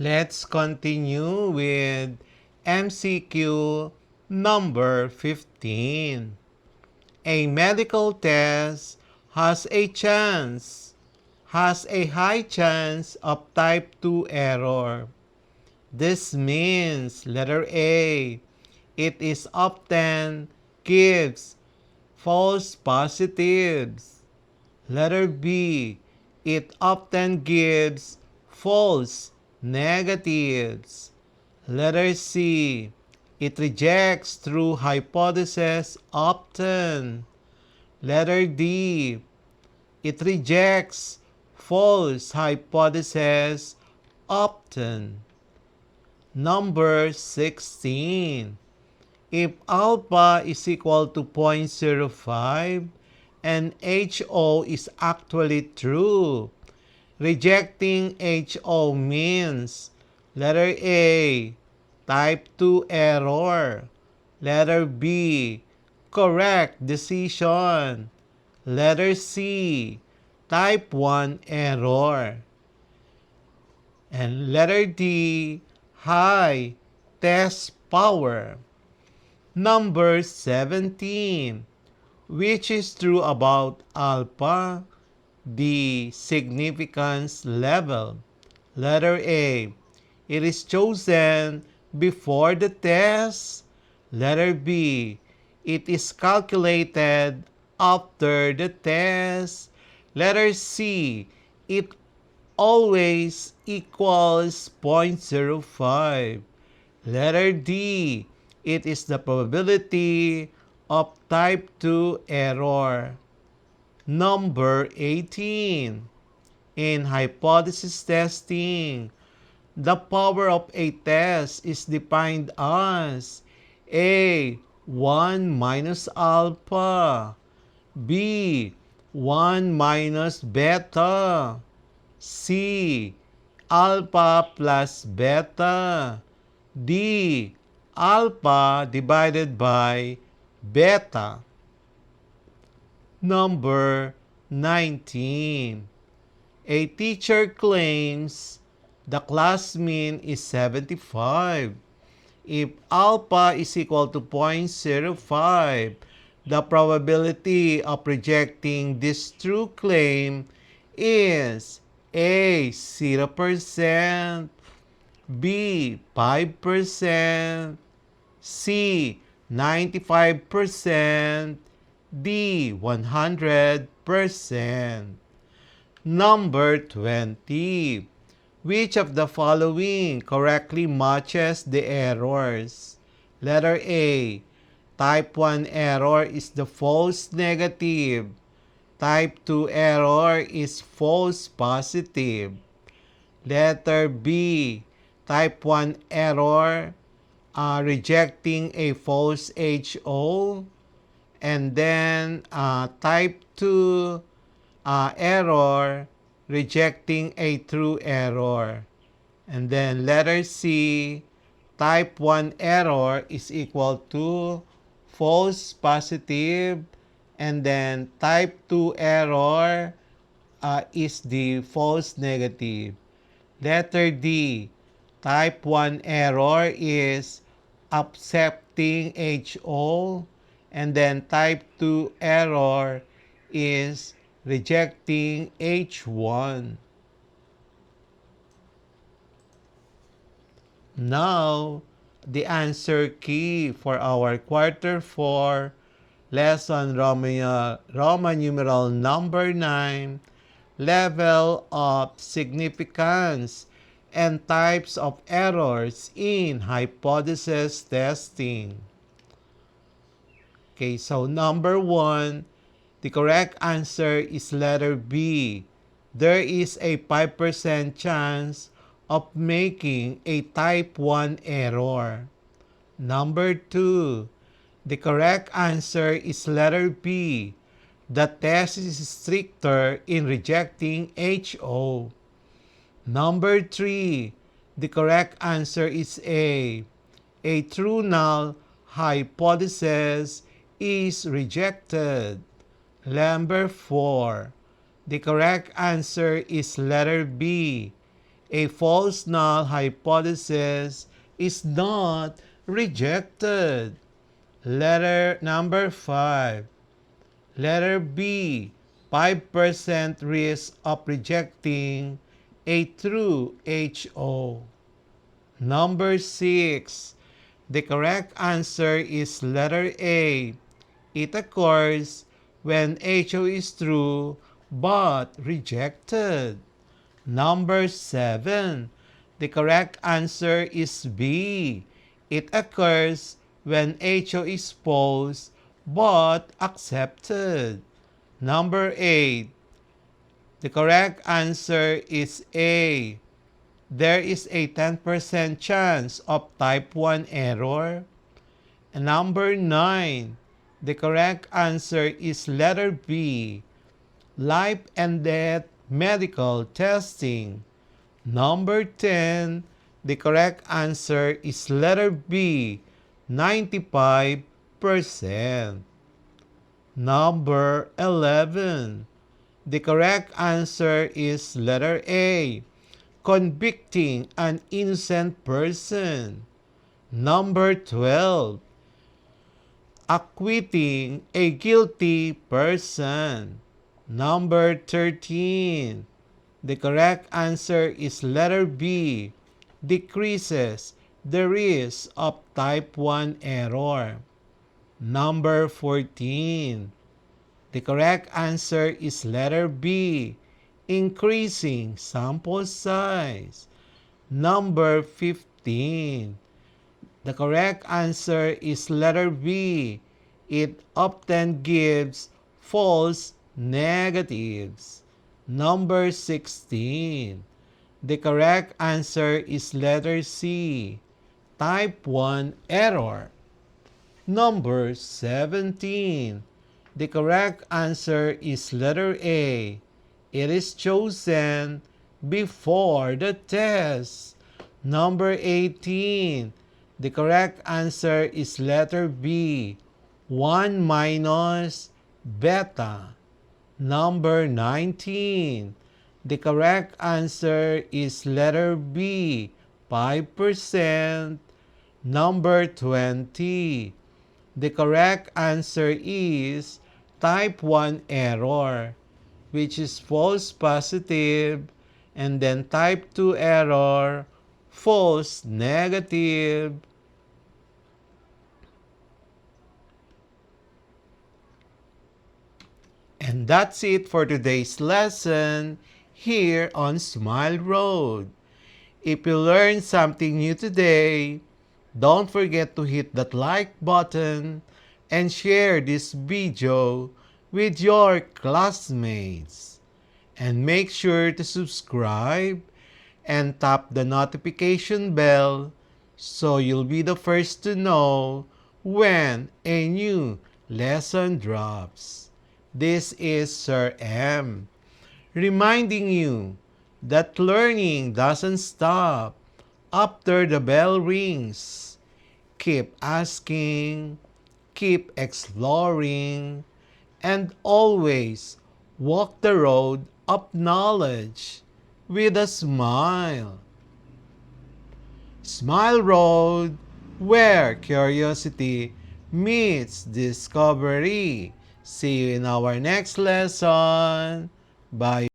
Let's continue with MCQ number 15. A medical test has a high chance of type 2 error. This means letter A, it is often gives false positives. Letter B, it often gives false negatives. Letter C, it rejects true hypothesis often. Letter D, it rejects false hypothesis often. Number 16. If alpha is equal to 0.05 and HO is actually true, rejecting HO means letter A, type 2 error. Letter B, correct decision. Letter C, type 1 error. And letter D, high test power. Number 17. Which is true about alpha? The significance level. Letter A, it is chosen before the test. Letter B, it is calculated after the test. Letter C, it always equals 0.05. Letter D, it is the probability of type 2 error. Number 18. In hypothesis testing, the power of a test is defined as A, 1 minus alpha, B, 1 minus beta, C, alpha plus beta, D, alpha divided by beta. Number 19. A teacher claims the class mean is 75. If alpha is equal to 0.05, the probability of rejecting this true claim is A, 0%, B, 5%, C, 95%, D, 100%. Number 20. Which of the following correctly matches the errors? Letter A, type 1 error is the false negative. Type 2 error is false positive. Letter B, type 1 error, rejecting a false HO. And then type 2 error, rejecting a true error. And then letter C, type 1 error is equal to false positive. And then type 2 error is the false negative. Letter D, type 1 error is accepting HO. And then type 2 error is rejecting H1. Now, the answer key for our quarter 4 lesson Roman numeral number 9, level of significance and types of errors in hypothesis testing. Okay, so number 1, the correct answer is letter B. There is a 5% chance of making a type 1 error. Number 2, the correct answer is letter B. The test is stricter in rejecting HO. Number 3, the correct answer is A. A true null hypothesis is rejected. Number 4, the correct answer is letter B. A false null hypothesis is not rejected. Letter number 5. Letter B. 5% risk of rejecting a true HO. Number 6. The correct answer is letter A. It occurs when HO is true but rejected. Number 7. The correct answer is B. It occurs when HO is false but accepted. Number 8. The correct answer is A. There is a 10% chance of type 1 error. And number 9. The correct answer is letter B. Life and death medical testing. Number 10. The correct answer is letter B. 95%. Number 11. The correct answer is letter A. Convicting an innocent person. Number 12. Acquitting a guilty person. Number 13. The correct answer is letter B. Decreases the risk of type 1 error. Number 14. The correct answer is letter B. Increasing sample size. Number 15. The correct answer is letter B. It often gives false negatives. Number 16. The correct answer is letter C. Type 1 error. Number 17. The correct answer is letter A. It is chosen before the test. Number 18. The correct answer is letter B. 1 minus beta. Number 19. The correct answer is letter B. 5%. Number 20. The correct answer is type 1 error, which is false positive, and then type 2 error, false negative. And that's it for today's lesson here on Smile Road. If you learned something new today, don't forget to hit that like button and share this video with your classmates. And make sure to subscribe and tap the notification bell so you'll be the first to know when a new lesson drops. This is Sir M, reminding you that learning doesn't stop after the bell rings. Keep asking, keep exploring, and always walk the road of knowledge with a smile. Smile Road, where curiosity meets discovery. See you in our next lesson. Bye.